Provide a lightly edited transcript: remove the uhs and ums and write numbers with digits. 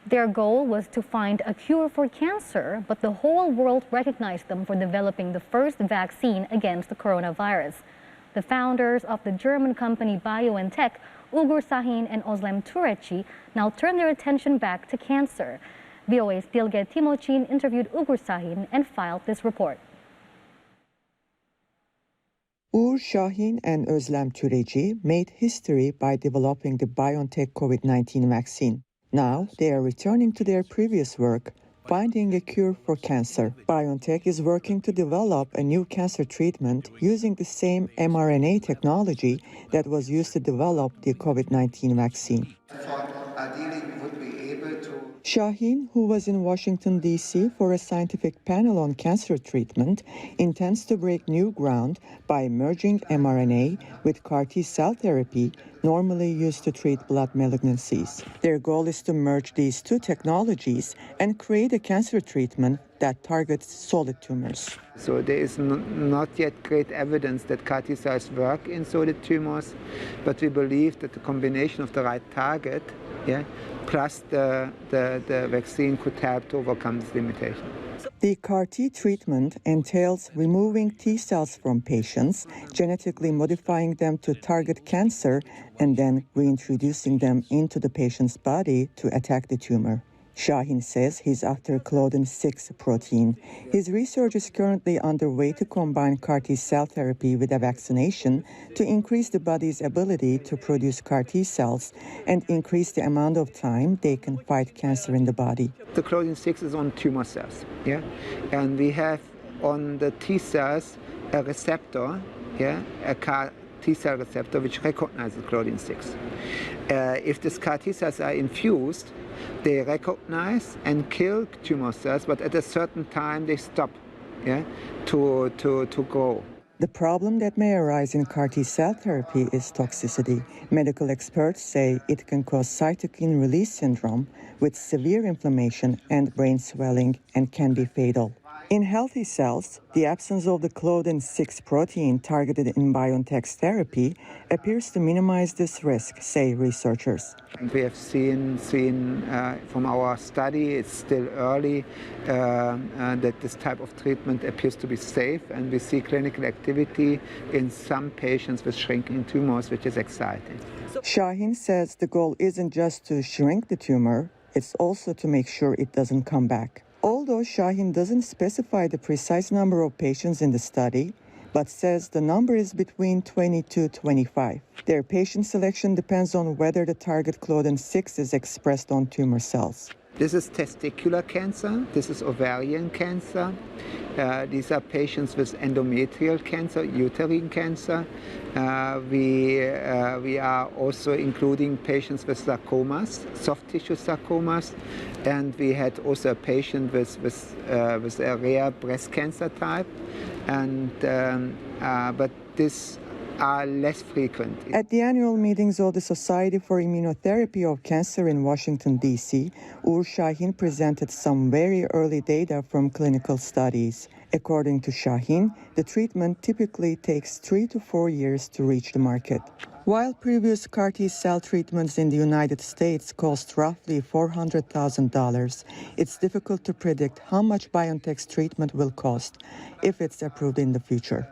Their goal was to find a cure for cancer, but the whole world recognized them for developing the first vaccine against the coronavirus. The founders of the German company Biontech, Ugur Sahin and Ozlem Tureci, now turn their attention back to cancer. VOA's Dilge Timochin interviewed Ugur Sahin and filed this report. Ugur Sahin and Ozlem Tureci made history by developing the BioNTech COVID-19 vaccine. Now they are returning to their previous work, finding a cure for cancer. BioNTech is working to develop a new cancer treatment using the same mRNA technology that was used to develop the COVID-19 vaccine. Sahin, who was in Washington, D.C. for a scientific panel on cancer treatment, intends to break new ground by merging mRNA with CAR T-cell therapy, normally used to treat blood malignancies. Their goal is to merge these two technologies and create a cancer treatment that targets solid tumors. So there is not yet great evidence that CAR T-cells work in solid tumors, but we believe that the combination of the right target, plus the vaccine could help to overcome this limitation. The CAR T treatment entails removing T cells from patients, genetically modifying them to target cancer, and then reintroducing them into the patient's body to attack the tumor. Sahin says he's after Claudin-6 protein. His research is currently underway to combine CAR T-cell therapy with a vaccination to increase the body's ability to produce CAR T-cells and increase the amount of time they can fight cancer in the body. The Claudin-6 is on tumor cells, and we have on the T-cells a receptor, a CAR T-cell receptor which recognizes Claudin-6. If these CAR T-cells are infused, they recognize and kill tumor cells, but at a certain time they stop to grow. The problem that may arise in CAR T-cell therapy is toxicity. Medical experts say it can cause cytokine release syndrome with severe inflammation and brain swelling and can be fatal. In healthy cells, the absence of the Claudin-6 protein targeted in BioNTech's therapy appears to minimize this risk, say researchers. We have seen from our study, it's still early, that this type of treatment appears to be safe, and we see clinical activity in some patients with shrinking tumors, which is exciting. Sahin says the goal isn't just to shrink the tumor, it's also to make sure it doesn't come back. Although Sahin doesn't specify the precise number of patients in the study, but says the number is between 20 to 25. Their patient selection depends on whether the target Claudin-6 is expressed on tumor cells. This is testicular cancer, this is ovarian cancer, these are patients with endometrial cancer, uterine cancer. We are also including patients with sarcomas, soft tissue sarcomas, and we had also a patient with a rare breast cancer type, but this are less frequent. At the annual meetings of the Society for Immunotherapy of Cancer in Washington, D.C., Ugur Sahin presented some very early data from clinical studies. According to Sahin, the treatment typically takes 3 to 4 years to reach the market. While previous CAR T-cell treatments in the United States cost roughly $400,000, it's difficult to predict how much BioNTech's treatment will cost if it's approved in the future.